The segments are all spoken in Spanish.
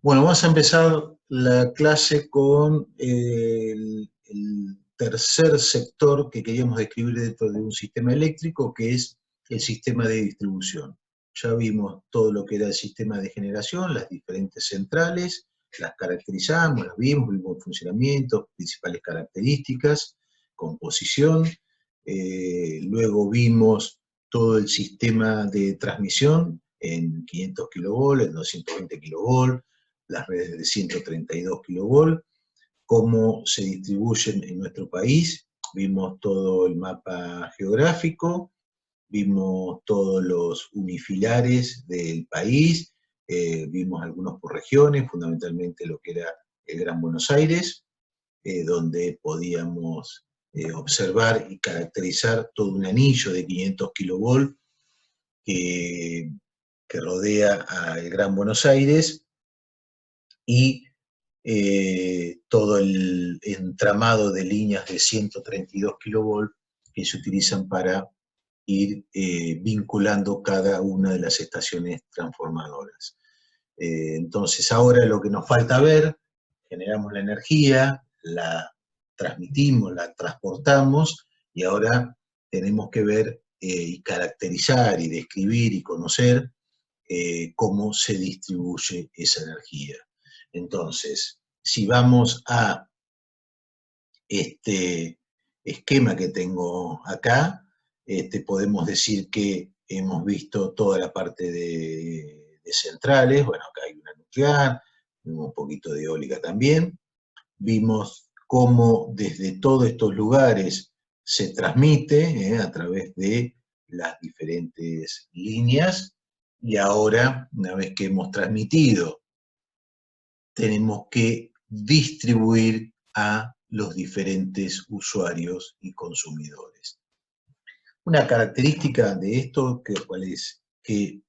Bueno, vamos a empezar la clase con el tercer sector que queríamos describir dentro de un sistema eléctrico, que es el sistema de distribución. Ya vimos todo lo que era el sistema de generación, las diferentes centrales, las caracterizamos, las vimos el funcionamiento, principales características, composición. Luego vimos todo el sistema de transmisión en 500 kV, en 220 kV, las redes de 132 kV, cómo se distribuyen en nuestro país. Vimos todo el mapa geográfico, vimos todos los unifilares del país, vimos algunos por regiones, fundamentalmente lo que era el Gran Buenos Aires, donde podíamos observar y caracterizar todo un anillo de 500 kV que rodea al Gran Buenos Aires, y todo el entramado de líneas de 132 kV que se utilizan para ir vinculando cada una de las estaciones transformadoras. Entonces ahora lo que nos falta ver, generamos la energía, la transmitimos, la transportamos, y ahora tenemos que ver y caracterizar y describir y conocer cómo se distribuye esa energía. Entonces, si vamos a este esquema que tengo acá, podemos decir que hemos visto toda la parte de centrales. Bueno, acá hay una nuclear, vimos un poquito de eólica también, vimos cómo desde todos estos lugares se transmite a través de las diferentes líneas, y ahora, una vez que hemos transmitido, tenemos que distribuir a los diferentes usuarios y consumidores. Una característica de esto, ¿cuál es? Que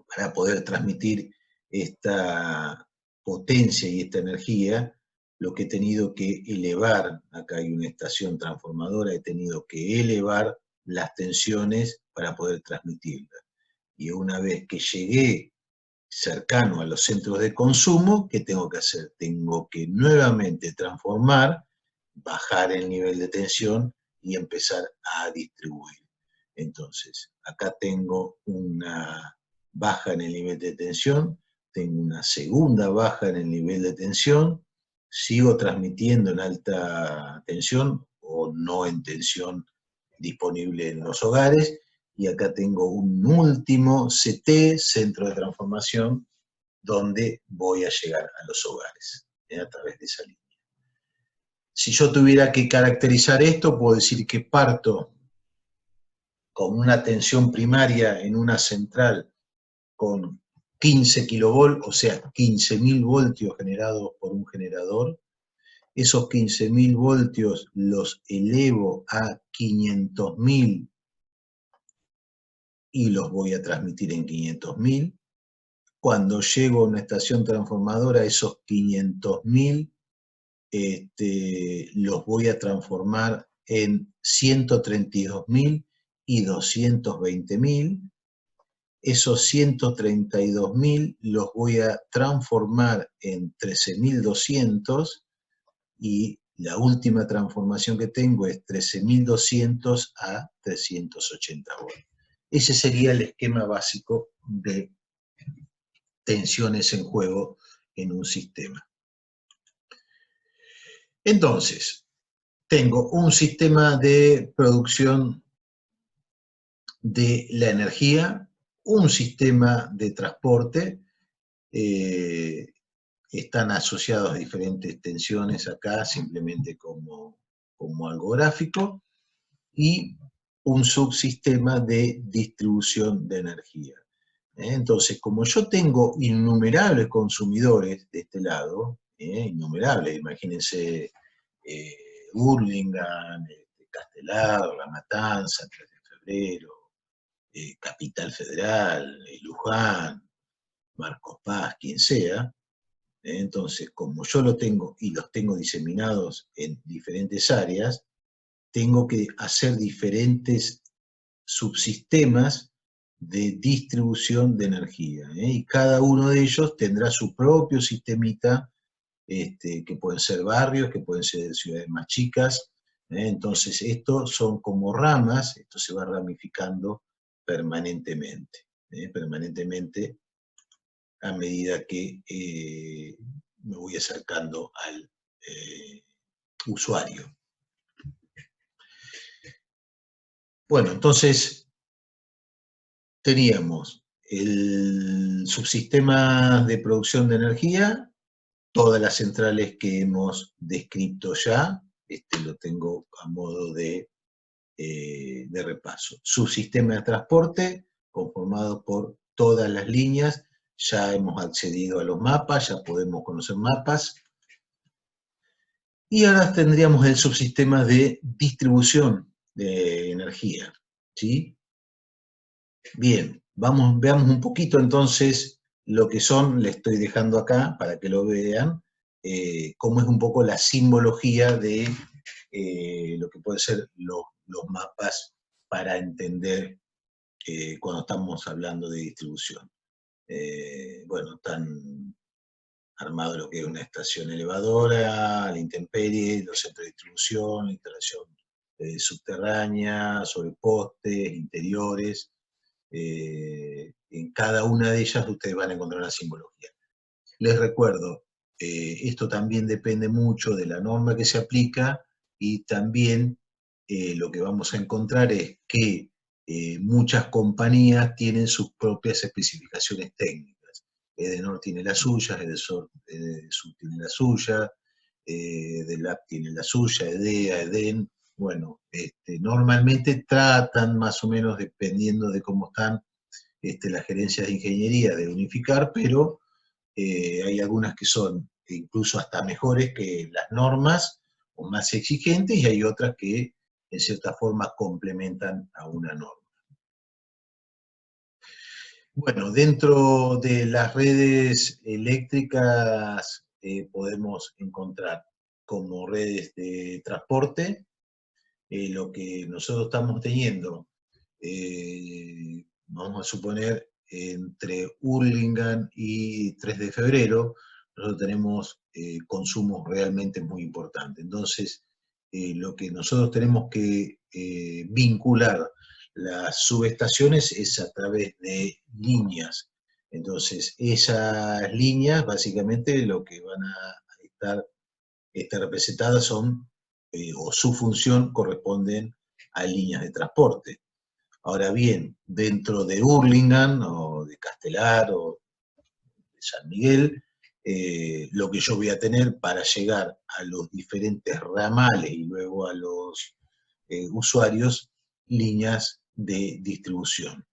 para poder transmitir esta potencia y esta energía, lo que he tenido que elevar, acá hay una estación transformadora, he tenido que elevar las tensiones para poder transmitirla. Y una vez que llegué cercano a los centros de consumo, ¿qué tengo que hacer? Tengo que nuevamente transformar, bajar el nivel de tensión y empezar a distribuir. Entonces, acá tengo una baja en el nivel de tensión, tengo una segunda baja en el nivel de tensión, sigo transmitiendo en alta tensión o no en tensión disponible en los hogares, y acá tengo un último CT, centro de transformación, donde voy a llegar a los hogares, a través de esa línea. Si yo tuviera que caracterizar esto, puedo decir que parto con una tensión primaria en una central con 15 kV, o sea, 15.000 voltios generados por un generador. Esos 15.000 voltios los elevo a 500.000 y los voy a transmitir en 500.000. Cuando llego a una estación transformadora, esos 500.000 los voy a transformar en 132.000 y 220.000. Esos 132.000 los voy a transformar en 13.200, y la última transformación que tengo es 13.200 a 380 volts. Ese sería el esquema básico de tensiones en juego en un sistema. Entonces, tengo un sistema de producción de la energía, un sistema de transporte, están asociados a diferentes tensiones acá, simplemente como algo gráfico, y un subsistema de distribución de energía. Entonces, como yo tengo innumerables consumidores de este lado, innumerables, imagínense Hurlingham, Castelar, La Matanza, 3 de Febrero, Capital Federal, Luján, Marcos Paz, quien sea. Entonces, como yo lo tengo y los tengo diseminados en diferentes áreas, tengo que hacer diferentes subsistemas de distribución de energía, y cada uno de ellos tendrá su propio sistemita, que pueden ser barrios, que pueden ser ciudades más chicas. Entonces, estos son como ramas, esto se va ramificando permanentemente, permanentemente a medida que me voy acercando al usuario. Bueno, entonces teníamos el subsistema de producción de energía, todas las centrales que hemos descrito ya, lo tengo a modo de repaso. Subsistema de transporte, conformado por todas las líneas, ya hemos accedido a los mapas, ya podemos conocer mapas. Y ahora tendríamos el subsistema de distribución de energía, ¿sí? Bien, veamos un poquito entonces lo que son, le estoy dejando acá para que lo vean, cómo es un poco la simbología de lo que pueden ser los mapas para entender cuando estamos hablando de distribución. Bueno, están armados lo que es una estación elevadora, la intemperie, los centros de distribución, instalación subterránea, sobre postes, interiores. En cada una de ellas ustedes van a encontrar una simbología. Les recuerdo, esto también depende mucho de la norma que se aplica y también lo que vamos a encontrar es que muchas compañías tienen sus propias especificaciones técnicas. Edenor tiene la suya, Edesur tiene la suya, Delap tiene la suya, EDEA, EDEN. Bueno, normalmente tratan más o menos, dependiendo de cómo están las gerencias de ingeniería, de unificar, pero hay algunas que son incluso hasta mejores que las normas o más exigentes, y hay otras que en cierta forma complementan a una norma. Bueno, dentro de las redes eléctricas podemos encontrar como redes de transporte, lo que nosotros estamos teniendo, vamos a suponer, entre Hurlingham y 3 de febrero, nosotros tenemos consumos realmente muy importantes. Entonces, lo que nosotros tenemos que vincular las subestaciones es a través de líneas. Entonces, esas líneas, básicamente, lo que van a estar representadas son, o su función corresponden a líneas de transporte. Ahora bien, dentro de Hurlingham, o de Castelar, o de San Miguel, lo que yo voy a tener para llegar a los diferentes ramales y luego a los usuarios, líneas de distribución.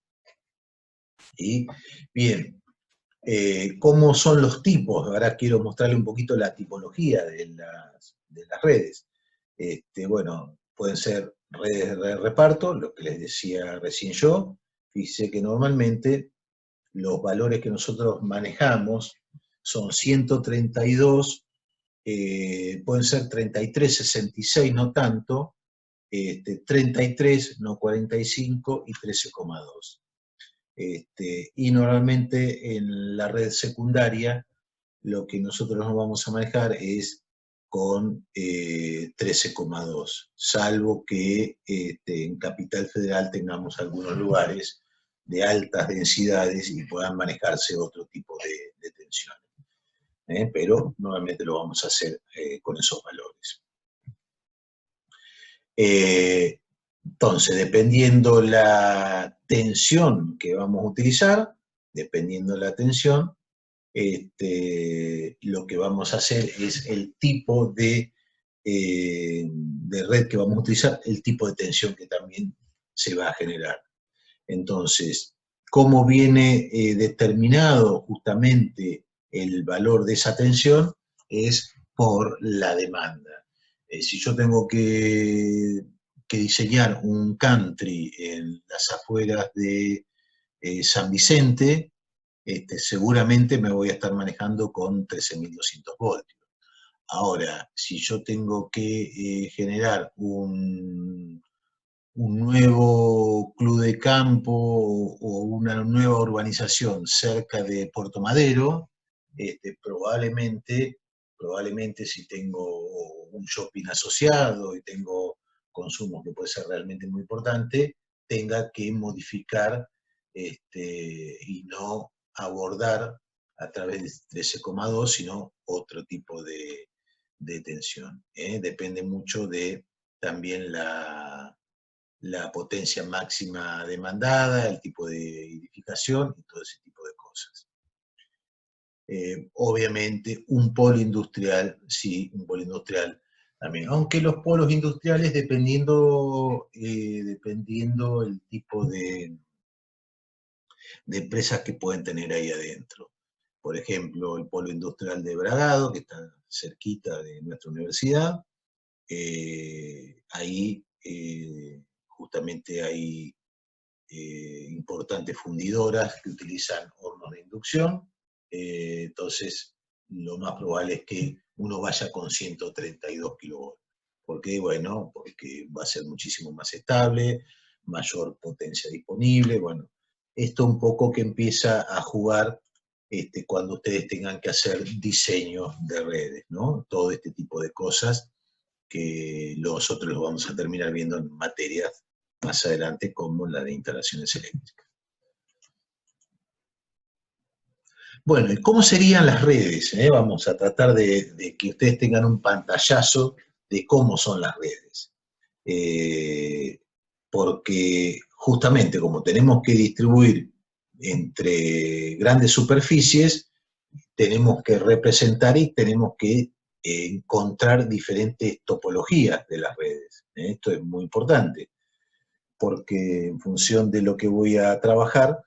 ¿Sí? Bien, ¿cómo son los tipos? Ahora quiero mostrarle un poquito la tipología de las redes. Bueno, pueden ser redes de reparto, lo que les decía recién yo. Fíjense que normalmente los valores que nosotros manejamos son 132, pueden ser 33, 66, no tanto, 33, no 45 y 13,2. Y normalmente en la red secundaria lo que nosotros nos vamos a manejar es con 13,2, salvo que en Capital Federal tengamos algunos lugares de altas densidades y puedan manejarse otro tipo de tensiones. Pero nuevamente lo vamos a hacer con esos valores. Entonces, dependiendo la tensión que vamos a utilizar, dependiendo la tensión, lo que vamos a hacer es el tipo de red que vamos a utilizar, el tipo de tensión que también se va a generar. Entonces, ¿cómo viene determinado justamente el valor de esa tensión? Es por la demanda. Si yo tengo que diseñar un country en las afueras de San Vicente, seguramente me voy a estar manejando con 13.200 voltios. Ahora, si yo tengo que generar un un nuevo club de campo o una nueva urbanización cerca de Puerto Madero, probablemente si tengo un shopping asociado y tengo consumo que puede ser realmente muy importante, tenga que modificar y no abordar a través de 13,2, sino otro tipo de tensión. Depende mucho de también la potencia máxima demandada, el tipo de edificación y todo ese tipo de cosas. Obviamente un polo industrial, sí, un polo industrial también, aunque los polos industriales dependiendo el tipo de empresas que pueden tener ahí adentro. Por ejemplo, el polo industrial de Bragado, que está cerquita de nuestra universidad, ahí justamente hay importantes fundidoras que utilizan hornos de inducción, entonces lo más probable es que uno vaya con 132 kilovolts. ¿Por qué? Bueno, porque va a ser muchísimo más estable, mayor potencia disponible, bueno, esto un poco que empieza a jugar cuando ustedes tengan que hacer diseño de redes, ¿no? Todo este tipo de cosas que nosotros lo vamos a terminar viendo en materias más adelante como la de instalaciones eléctricas. Bueno, ¿y cómo serían las redes? Vamos a tratar de que ustedes tengan un pantallazo de cómo son las redes. Porque justamente como tenemos que distribuir entre grandes superficies, tenemos que representar y tenemos que encontrar diferentes topologías de las redes. Esto es muy importante, porque en función de lo que voy a trabajar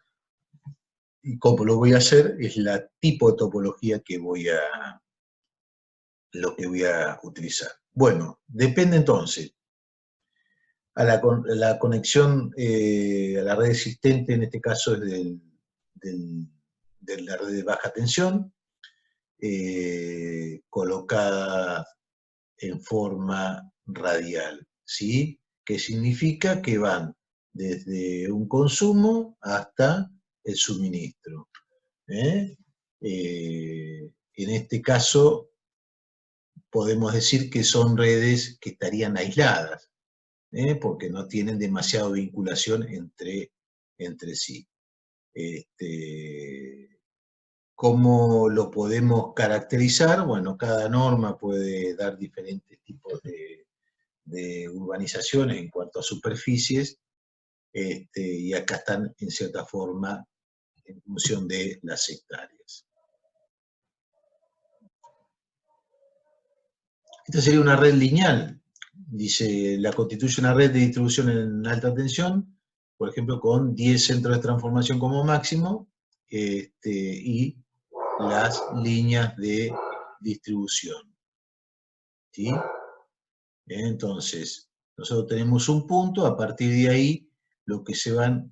y cómo lo voy a hacer, es la tipo de topología lo que voy a utilizar. Bueno, depende entonces la conexión a la red existente, en este caso es de la red de baja tensión, colocada en forma radial, ¿sí? Que significa que van desde un consumo hasta el suministro. En este caso, podemos decir que son redes que estarían aisladas, porque no tienen demasiada vinculación entre sí. ¿Cómo lo podemos caracterizar? Bueno, cada norma puede dar diferentes tipos de urbanizaciones en cuanto a superficies, y acá están en cierta forma en función de las hectáreas. Esta sería una red lineal. Dice, la constituye una red de distribución en alta tensión, por ejemplo, con 10 centros de transformación como máximo, y las líneas de distribución. ¿Sí? Entonces, nosotros tenemos un punto, a partir de ahí, lo que se van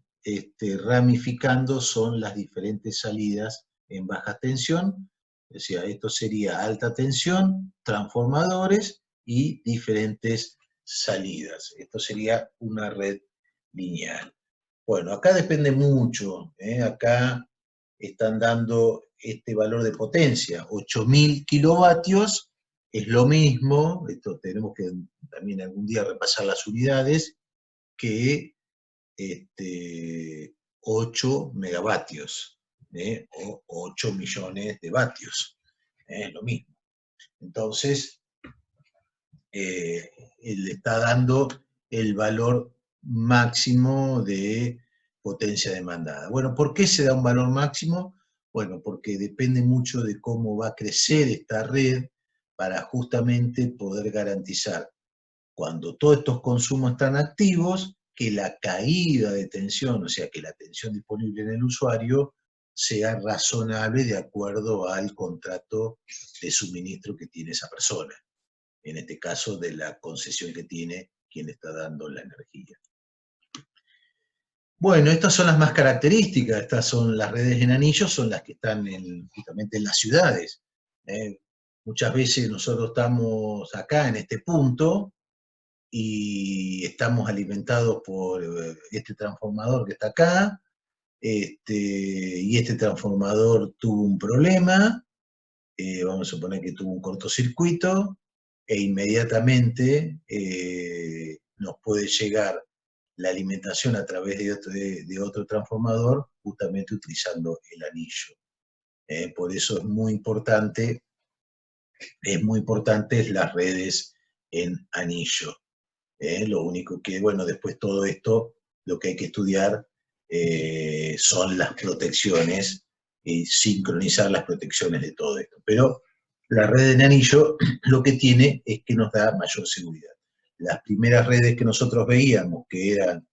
ramificando son las diferentes salidas en baja tensión, o sea, esto sería alta tensión, transformadores y diferentes salidas. Esto sería una red lineal. Bueno, acá depende mucho, acá están dando este valor de potencia, 8.000 kilovatios, es lo mismo, esto tenemos que también algún día repasar las unidades, que 8 megavatios, o 8 millones de vatios, es lo mismo. Entonces, le está dando el valor máximo de potencia demandada. Bueno, ¿por qué se da un valor máximo? Bueno, porque depende mucho de cómo va a crecer esta red para justamente poder garantizar, cuando todos estos consumos están activos, que la caída de tensión, o sea, que la tensión disponible en el usuario, sea razonable de acuerdo al contrato de suministro que tiene esa persona, en este caso de la concesión que tiene quien está dando la energía. Bueno, estas son las más características, estas son las redes en anillo, son las que están justamente en las ciudades. Muchas veces nosotros estamos acá en este punto, y estamos alimentados por este transformador que está acá, y este transformador tuvo un problema, vamos a suponer que tuvo un cortocircuito, e inmediatamente nos puede llegar la alimentación a través de otro transformador, justamente utilizando el anillo. Por eso es muy importante las redes en anillo. Lo único que, bueno, después todo esto, lo que hay que estudiar son las protecciones y sincronizar las protecciones de todo esto. Pero la red en anillo lo que tiene es que nos da mayor seguridad. Las primeras redes que nosotros veíamos, que eran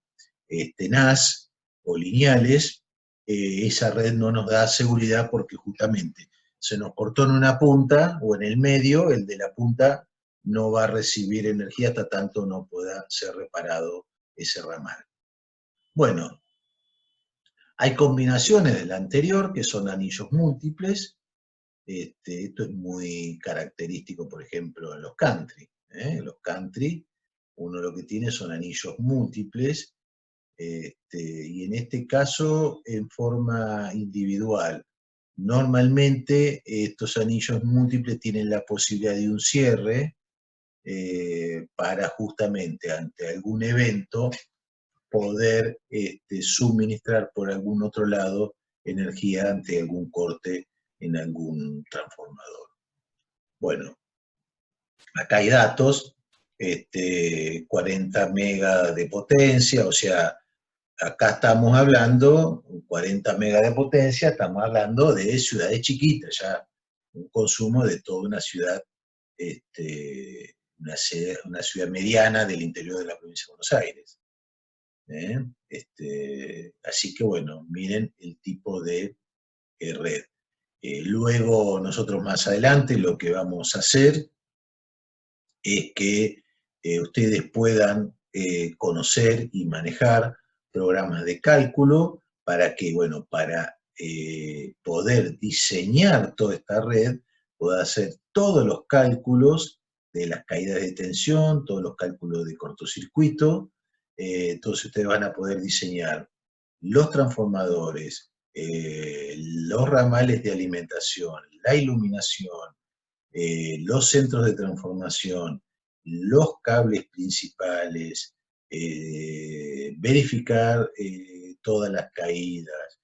NAS o lineales, esa red no nos da seguridad porque justamente se nos cortó en una punta o en el medio, el de la punta no va a recibir energía hasta tanto no pueda ser reparado ese ramal. Bueno, hay combinaciones de la anterior que son anillos múltiples. Esto es muy característico, por ejemplo, en los country. En los country, uno lo que tiene son anillos múltiples, y en este caso en forma individual. Normalmente estos anillos múltiples tienen la posibilidad de un cierre para justamente ante algún evento poder suministrar por algún otro lado energía ante algún corte en algún transformador. Bueno, acá hay datos, 40 megas de potencia, o sea, acá estamos hablando, 40 megas de potencia, estamos hablando de ciudades chiquitas, ya un consumo de toda una ciudad, una ciudad mediana del interior de la provincia de Buenos Aires. Así que bueno, miren el tipo de red. Luego nosotros más adelante lo que vamos a hacer es que ustedes puedan conocer y manejar programas de cálculo para que, bueno, para poder diseñar toda esta red, pueda hacer todos los cálculos de las caídas de tensión, todos los cálculos de cortocircuito. Entonces ustedes van a poder diseñar los transformadores, los ramales de alimentación, la iluminación, los centros de transformación, los cables principales, verificar todas las caídas,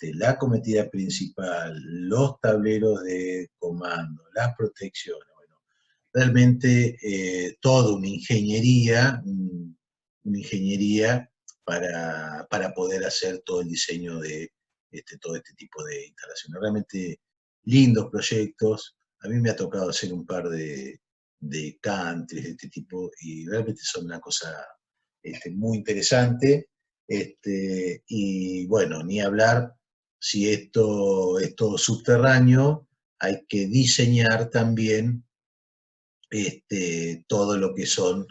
la cometida principal, los tableros de comando, las protecciones. Bueno, realmente toda una ingeniería para poder hacer todo el diseño de todo este tipo de instalaciones. Realmente lindos proyectos. A mí me ha tocado hacer un par de countries de este tipo y realmente son una cosa muy interesante. Y bueno, ni hablar, si esto es todo subterráneo, hay que diseñar también todo lo que son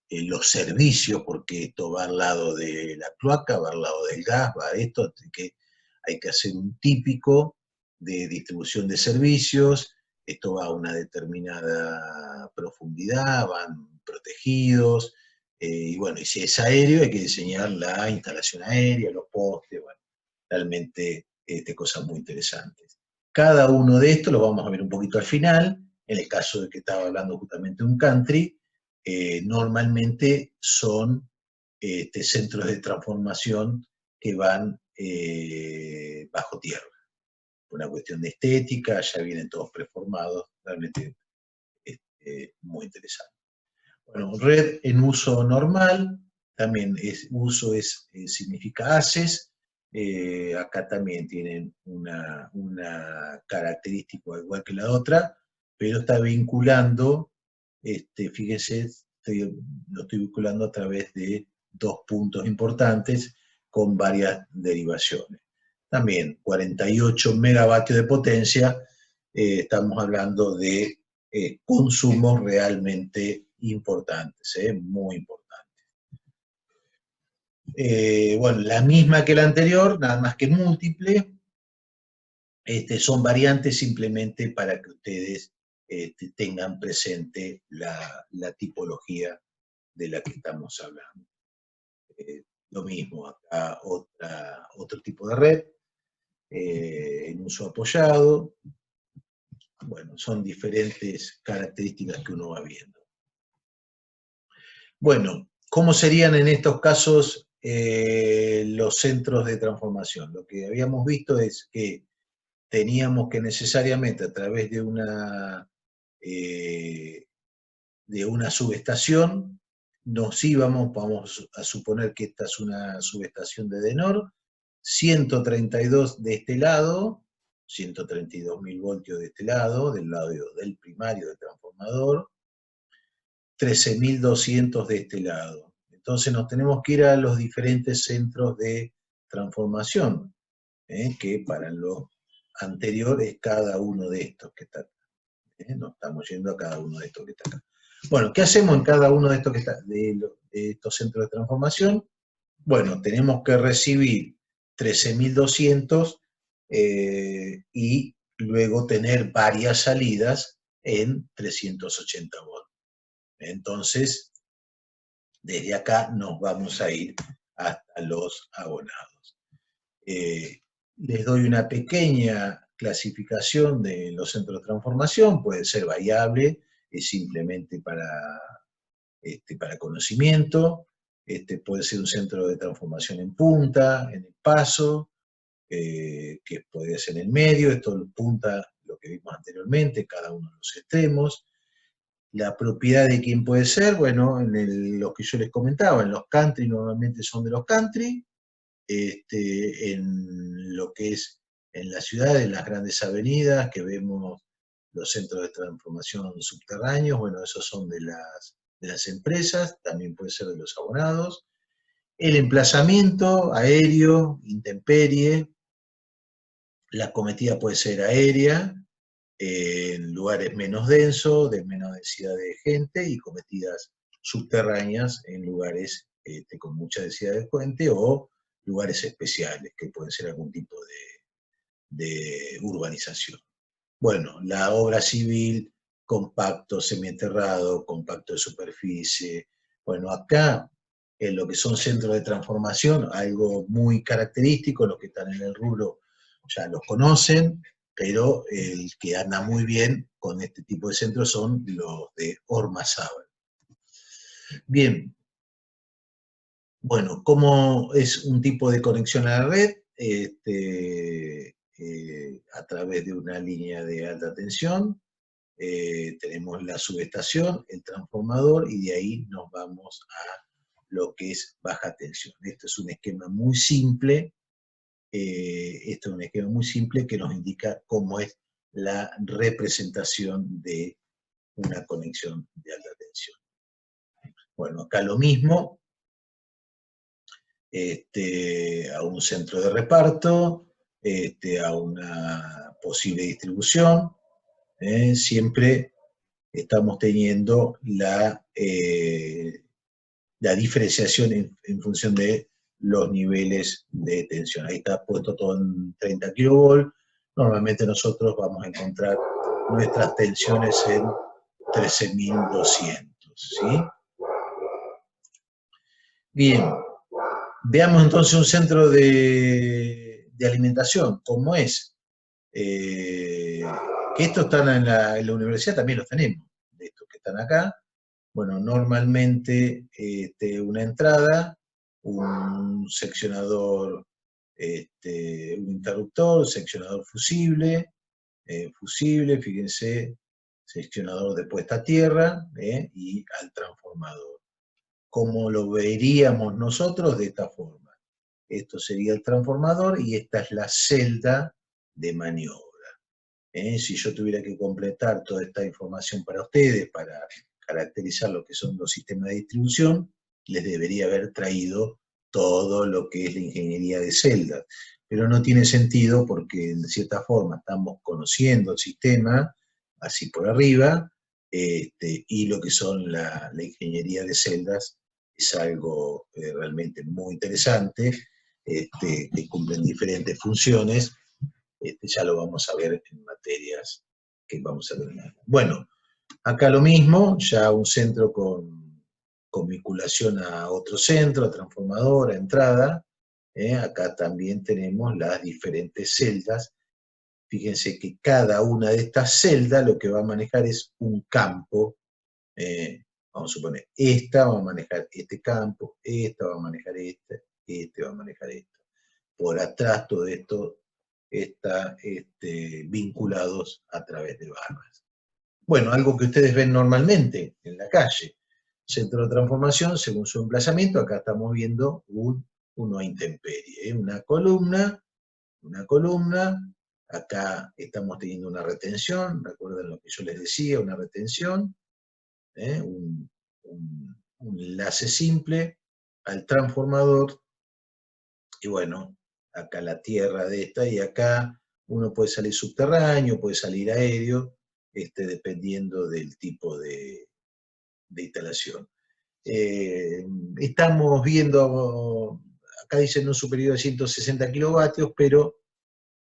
los servicios, porque esto va al lado de la cloaca, va al lado del gas, va a esto, que hay que hacer un típico de distribución de servicios, esto va a una determinada profundidad, van protegidos, y bueno, y si es aéreo hay que diseñar la instalación aérea, los postes, bueno, realmente cosas muy interesantes. Cada uno de estos lo vamos a ver un poquito al final, en el caso de que estaba hablando justamente de un country, normalmente son centros de transformación que van bajo tierra. Por una cuestión de estética, ya vienen todos preformados, realmente muy interesante. Bueno, red en uso normal, también significa ACES, acá también tienen una característica igual que la otra, pero está vinculando, fíjense, lo estoy vinculando a través de dos puntos importantes con varias derivaciones. También 48 megavatios de potencia, estamos hablando de consumos realmente importantes, muy importantes. Bueno, la misma que la anterior, nada más que múltiple, son variantes simplemente para que ustedes tengan presente la tipología de la que estamos hablando. Lo mismo, acá otro tipo de red, en uso apoyado. Bueno, son diferentes características que uno va viendo. Bueno, ¿cómo serían en estos casos los centros de transformación? Lo que habíamos visto es que teníamos que necesariamente a través de una subestación, vamos a suponer que esta es una subestación de Denor, 132 de este lado, 132.000 voltios de este lado, del lado del primario del transformador, 13.200 de este lado. Entonces nos tenemos que ir a los diferentes centros de transformación, que para lo anterior es cada uno de estos que está acá. Nos estamos yendo a cada uno de estos que está acá. Bueno, ¿qué hacemos en cada uno de estos, de estos centros de transformación? Bueno, tenemos que recibir 13.200 y luego tener varias salidas en 380 volts. Entonces, desde acá nos vamos a ir hasta los abonados. Les doy una pequeña clasificación de los centros de transformación, puede ser variable, es simplemente para conocimiento, puede ser un centro de transformación en punta, en el paso, que puede ser en el medio, esto en punta, lo que vimos anteriormente, cada uno de los extremos. La propiedad de quién puede ser, bueno, lo que yo les comentaba, en los country normalmente son de los country, en lo que es en la ciudad, en las grandes avenidas, que vemos los centros de transformación subterráneos, bueno, esos son de las empresas, también puede ser de los abonados. El emplazamiento aéreo, intemperie, la cometida puede ser aérea, en lugares menos densos, de menos densidad de gente, y cometidas subterráneas en lugares con mucha densidad de gente, o lugares especiales, que pueden ser algún tipo de urbanización. Bueno, la obra civil, compacto, semienterrado, compacto de superficie. Bueno, acá, en lo que son centros de transformación, algo muy característico, los que están en el rubro ya los conocen, pero el que anda muy bien con este tipo de centros son los de Ormazábal. Bien, bueno, ¿cómo es un tipo de conexión a la red? A través de una línea de alta tensión, tenemos la subestación, el transformador, y de ahí nos vamos a lo que es baja tensión. Esto es un esquema muy simple, que nos indica cómo es la representación de una conexión de alta tensión. Bueno, acá lo mismo, a un centro de reparto, a una posible distribución, siempre estamos teniendo la diferenciación en función de los niveles de tensión. Ahí está puesto todo en 30 kV. Normalmente nosotros vamos a encontrar nuestras tensiones en 13.200, ¿sí? Bien, veamos entonces un centro de alimentación, ¿cómo es? Que estos están en la universidad, también los tenemos, de estos que están acá. Bueno, normalmente una entrada, un seccionador, un interruptor, seccionador fusible, fíjense, seccionador de puesta a tierra, y al transformador. ¿Cómo lo veríamos nosotros? De esta forma. Esto sería el transformador y esta es la celda de maniobra. Si yo tuviera que completar toda esta información para ustedes, para caracterizar lo que son los sistemas de distribución, les debería haber traído todo lo que es la ingeniería de celdas. Pero no tiene sentido porque, de cierta forma, estamos conociendo el sistema, así por arriba, y lo que son la ingeniería de celdas es algo realmente muy interesante, que cumplen diferentes funciones. Ya lo vamos a ver en materias que vamos a ver. Bueno, acá lo mismo, ya un centro con vinculación a otro centro, a transformador, a entrada. Acá también tenemos las diferentes celdas. Fíjense que cada una de estas celdas lo que va a manejar es un campo. Vamos a suponer, esta va a manejar este campo, esta va a manejar este va a manejar esto. Por atrás todo esto está vinculados a través de barras. Bueno, algo que ustedes ven normalmente en la calle. Centro de transformación, según su emplazamiento, acá estamos viendo uno a intemperie, una columna, acá estamos teniendo una retención, recuerden lo que yo les decía, una retención, un enlace simple al transformador, y bueno, acá la tierra de esta, y acá uno puede salir subterráneo, puede salir aéreo, dependiendo del tipo de instalación. Estamos viendo, acá dicen no superior a 160 kilovatios, pero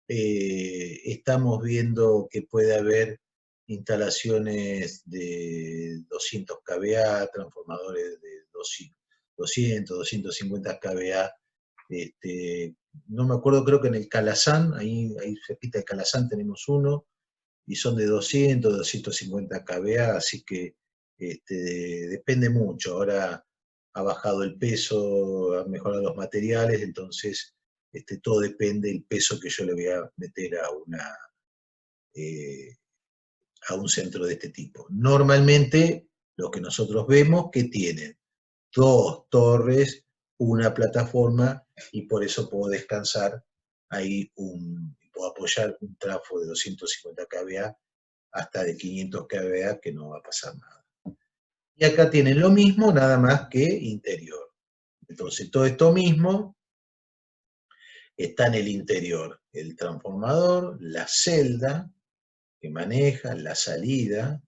estamos viendo que puede haber instalaciones de 200 kVA, transformadores de 200, 250 kVA. No me acuerdo, creo que en el Calazán, ahí cerquita de Calazán tenemos uno, y son de 200, 250 kVA, así que depende mucho. Ahora ha bajado el peso, han mejorado los materiales, entonces todo depende del peso que yo le voy a meter a un centro de este tipo. Normalmente, lo que nosotros vemos que tienen 2 torres, una plataforma, y por eso puedo descansar ahí, puedo apoyar un trafo de 250 kVA hasta de 500 kVA, que no va a pasar nada. Y acá tienen lo mismo, nada más que interior. Entonces, todo esto mismo está en el interior. El transformador, la celda que maneja, la salida.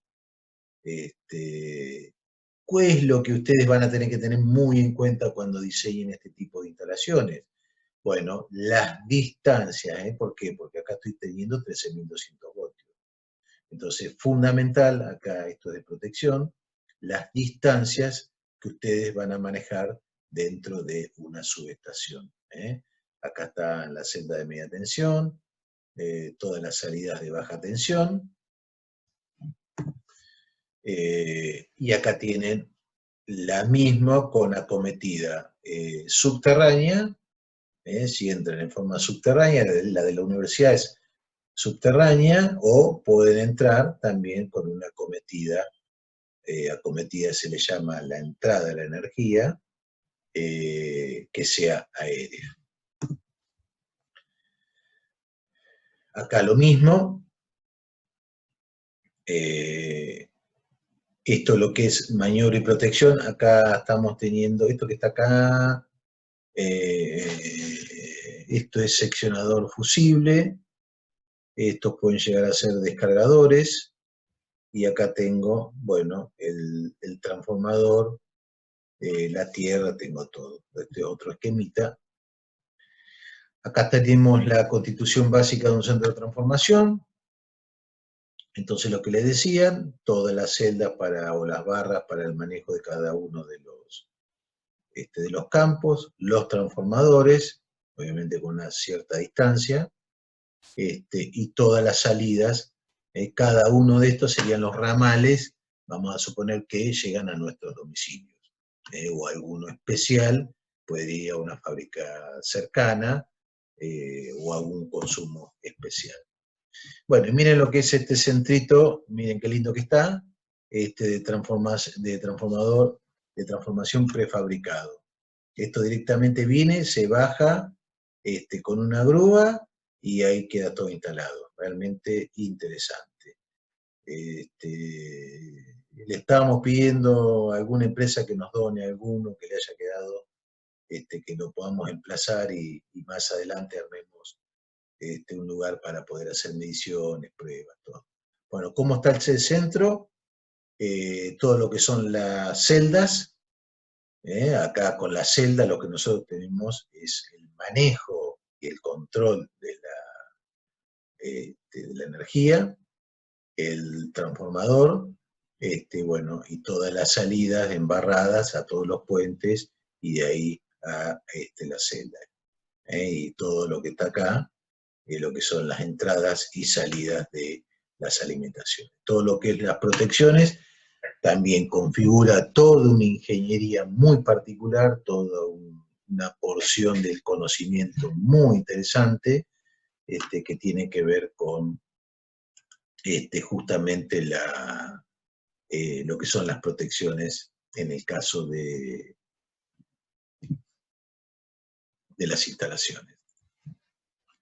¿Qué es lo que ustedes van a tener que tener muy en cuenta cuando diseñen este tipo de instalaciones? Bueno, las distancias. ¿Por qué? Porque acá estoy teniendo 13.200 voltios. Entonces, fundamental, acá esto de protección, las distancias que ustedes van a manejar dentro de una subestación. Acá está la celda de media tensión, todas las salidas de baja tensión, y acá tienen la misma con acometida subterránea. Si entran en forma subterránea, la de la universidad es subterránea, o pueden entrar también con una acometida. Acometida se le llama la entrada de la energía, que sea aérea. Acá lo mismo. Esto es lo que es maniobra y protección. Acá estamos teniendo esto que está acá. Esto es seccionador fusible. Estos pueden llegar a ser descargadores. Y acá tengo, bueno, el transformador, la tierra, tengo todo. Este otro esquemita. Acá tenemos la constitución básica de un centro de transformación. Entonces, lo que les decían, todas las celdas o las barras para el manejo de cada uno de los campos, los transformadores, obviamente con una cierta distancia, y todas las salidas. Cada uno de estos serían los ramales, vamos a suponer que llegan a nuestros domicilios, o alguno especial, puede ir a una fábrica cercana, o a algún consumo especial. Bueno, y miren lo que es este centrito, miren qué lindo que está, de transformador, de transformación prefabricado. Esto directamente viene, se baja con una grúa, y ahí queda todo instalado. Realmente interesante. Le estábamos pidiendo a alguna empresa que nos done alguno que le haya quedado, que lo podamos emplazar, y más adelante armemos un lugar para poder hacer mediciones, pruebas, todo. Bueno, ¿cómo está el centro? Todo lo que son las celdas. Acá con la celda lo que nosotros tenemos es el manejo y el control de la energía, el transformador, bueno, y todas las salidas embarradas a todos los puentes, y de ahí a la celda. Y todo lo que está acá, lo que son las entradas y salidas de las alimentaciones. Todo lo que es las protecciones también configura toda una ingeniería muy particular, toda una porción del conocimiento muy interesante, que tiene que ver con justamente lo que son las protecciones en el caso de las instalaciones.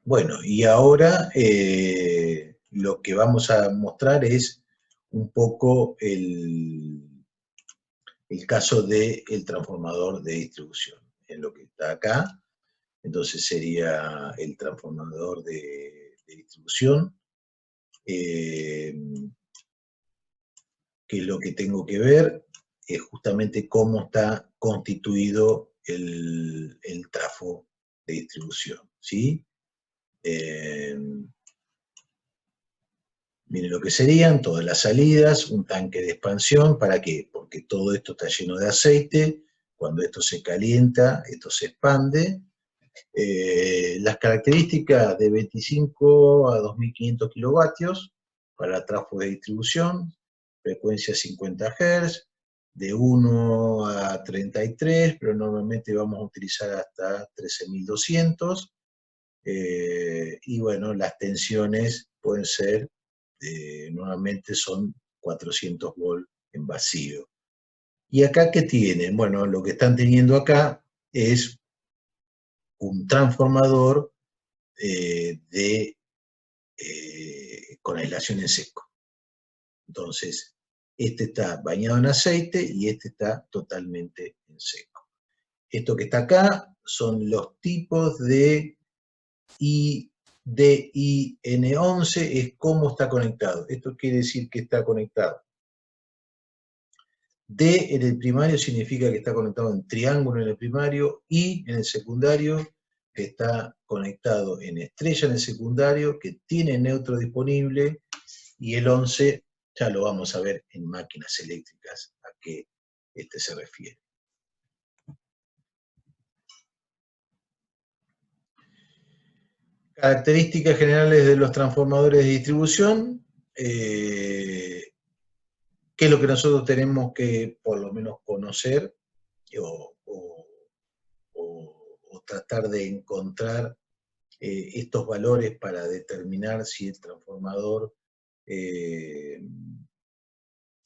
Bueno, y ahora lo que vamos a mostrar es un poco el caso del transformador de distribución, en lo que está acá. Entonces sería el transformador de distribución, que lo que tengo que ver es justamente cómo está constituido el trafo de distribución, ¿sí? Miren lo que serían todas las salidas, un tanque de expansión. ¿Para qué? Porque todo esto está lleno de aceite. Cuando esto se calienta, esto se expande. Las características de 25 a 2500 kilovatios para trafo de distribución, frecuencia 50 Hz, de 1 a 33, pero normalmente vamos a utilizar hasta 13200. Y bueno, las tensiones pueden ser, normalmente son 400 volts en vacío. ¿Y acá qué tienen? Bueno, lo que están teniendo acá es un transformador con aislación en seco. Entonces, este está bañado en aceite y este está totalmente en seco. Esto que está acá son los tipos de DIN11, es cómo está conectado. Esto quiere decir que está conectado. D en el primario significa que está conectado en triángulo en el primario, I en el secundario, que está conectado en estrella en el secundario, que tiene neutro disponible, y el 11 ya lo vamos a ver en máquinas eléctricas a qué se refiere. Características generales de los transformadores de distribución. ¿Qué es lo que nosotros tenemos que por lo menos conocer o tratar de encontrar estos valores para determinar si el transformador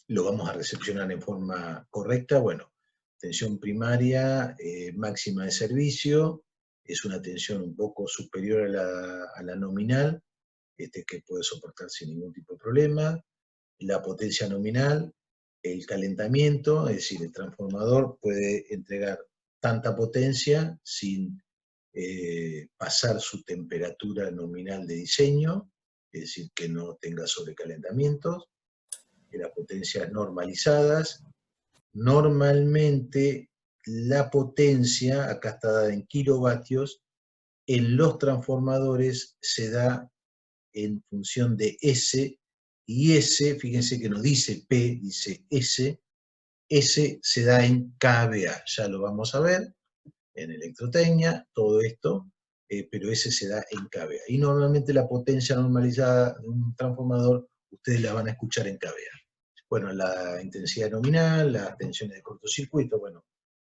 lo vamos a recepcionar en forma correcta? Bueno, tensión primaria máxima de servicio, es una tensión un poco superior a la nominal, que puede soportar sin ningún tipo de problema. La potencia nominal, el calentamiento, es decir, el transformador puede entregar tanta potencia sin pasar su temperatura nominal de diseño, es decir, que no tenga sobrecalentamientos. Las potencias normalizadas, normalmente la potencia, acá está dada en kilovatios, en los transformadores se da en función de S, y S, fíjense que no dice P, dice S, S se da en kVA, ya lo vamos a ver en electrotecnia, todo esto, pero S se da en kVA. Y normalmente la potencia normalizada de un transformador, ustedes la van a escuchar en kVA. Bueno, la intensidad nominal, las tensiones de cortocircuito, bueno,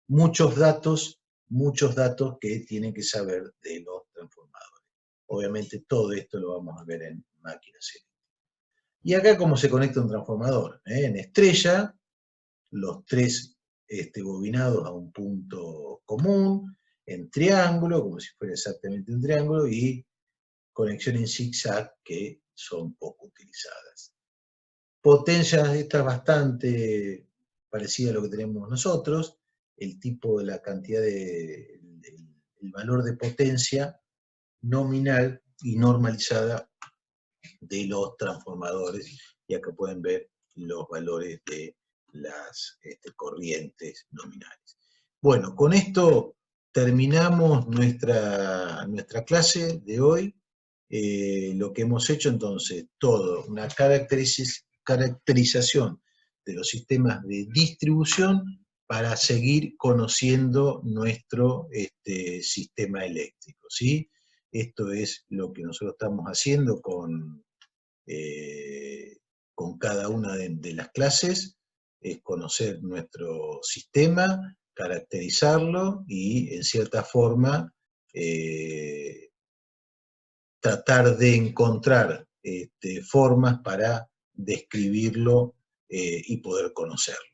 muchos datos que tienen que saber de los transformadores. Obviamente todo esto lo vamos a ver en máquinas eléctricas. Y acá cómo se conecta un transformador. En estrella, los tres bobinados a un punto común, en triángulo, como si fuera exactamente un triángulo, y conexión en zigzag, que son poco utilizadas. Potencias estas bastante parecidas a lo que tenemos nosotros, el tipo de la cantidad el valor de potencia nominal y normalizada de los transformadores, y acá pueden ver los valores de las corrientes nominales. Bueno, con esto terminamos nuestra clase de hoy. Lo que hemos hecho entonces, todo, una caracterización de los sistemas de distribución para seguir conociendo nuestro sistema eléctrico, ¿sí? Esto es lo que nosotros estamos haciendo con cada una de las clases, es conocer nuestro sistema, caracterizarlo y, en cierta forma, tratar de encontrar formas para describirlo y poder conocerlo.